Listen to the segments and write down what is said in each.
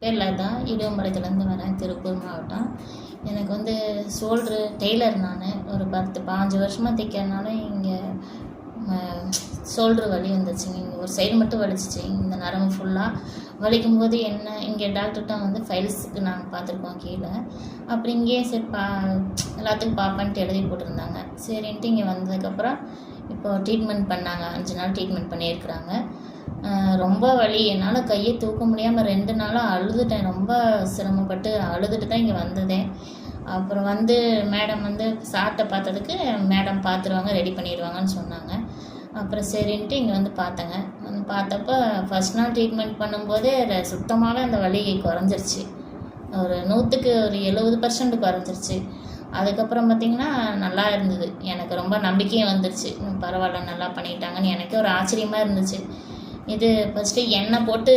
பேர் லதா, இடுவம்பாளையத்துலேருந்து வரேன், திருப்பூர் மாவட்டம். எனக்கு வந்து ஷோல்ட்ரு டெய்லர் நான். ஒரு 15 வருஷமாக தைக்கிறதுனால இங்கே ஷோல்ட்ரு வலி வந்துச்சுங்க. இங்கே ஒரு சைடு மட்டும் வலிச்சிச்சு, இந்த நரம்பு ஃபுல்லாக வலிக்கும் போது என்ன இங்கே டாக்டர்கிட்ட வந்து ஃபைல்ஸுக்கு நாங்கள் பார்த்துருக்கோம் கீழே. அப்புறம் இங்கேயே சரி எல்லாத்துக்கும் பார்ப்பேன்ட்டு எழுதி போட்டிருந்தாங்க. சரின்ட்டு இங்கே வந்ததுக்கப்புறம் இப்போ ட்ரீட்மெண்ட் பண்ணாங்க. 5 நாள் ட்ரீட்மெண்ட் பண்ணியிருக்கிறாங்க. ரொம்ப வலி, என்னால் கையை தூக்க முடியாமல் 2 நாளாக அழுதுட்டேன். ரொம்ப சிரமப்பட்டு அழுதுட்டு தான் இங்கே வந்ததே. அப்புறம் வந்து மேடம் வந்து சார்ட்டை பார்த்ததுக்கு மேடம் பார்த்துருவாங்க, ரெடி பண்ணிடுவாங்கன்னு சொன்னாங்க. அப்புறம் சரின்ட்டு இங்கே வந்து பார்த்தேங்க. வந்து பார்த்தப்போ ஃபஸ்ட் நாள் ட்ரீட்மெண்ட் பண்ணும்போதே சுத்தமாகவே அந்த வலி குறைஞ்சிருச்சு. ஒரு 100க்கு ஒரு 70% குறைஞ்சிருச்சு. அதுக்கப்புறம் பார்த்திங்கன்னா நல்லா இருந்தது. எனக்கு ரொம்ப நம்பிக்கையும் வந்துருச்சு. பரவாயில்ல, நல்லா பண்ணிட்டாங்கன்னு எனக்கே ஒரு ஆச்சரியமாக இருந்துச்சு. இது ஃபஸ்ட்டு எண்ணெய் போட்டு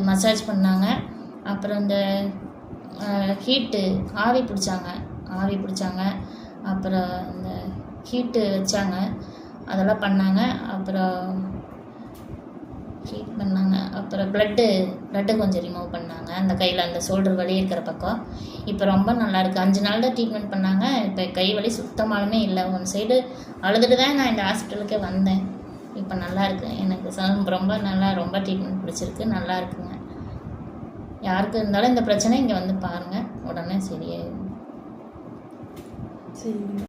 மசாஜ் பண்ணாங்க. அப்புறம் இந்த ஹீட்டு ஆவி பிடிச்சாங்க. அப்புறம் இந்த ஹீட்டு வச்சாங்க, அதெல்லாம் பண்ணாங்க. அப்புறம் ஹீட் பண்ணாங்க. அப்புறம் ப்ளட்டு கொஞ்சம் ரிமூவ் பண்ணாங்க அந்த கையில், அந்த ஷோல்டர் வலி இருக்கிற பக்கம். இப்போ ரொம்ப நல்லாயிருக்கு. 5 நாள் தான் ட்ரீட்மெண்ட் பண்ணாங்க. இப்போ கை வலி சுத்தமாலுமே இல்லை. ஒன் சைடு அழுதுட்டு தான் நான் இந்த ஹாஸ்பிட்டலுக்கே வந்தேன். இப்போ நல்லாயிருக்கு. எனக்கு ரொம்ப ட்ரீட்மெண்ட் பிடிச்சிருக்கு, நல்லா இருக்குங்க. யாருக்கு இருந்தாலும் இந்த பிரச்சனை இங்கே வந்து பாருங்கள், உடனே சரியாயிடும். சரி.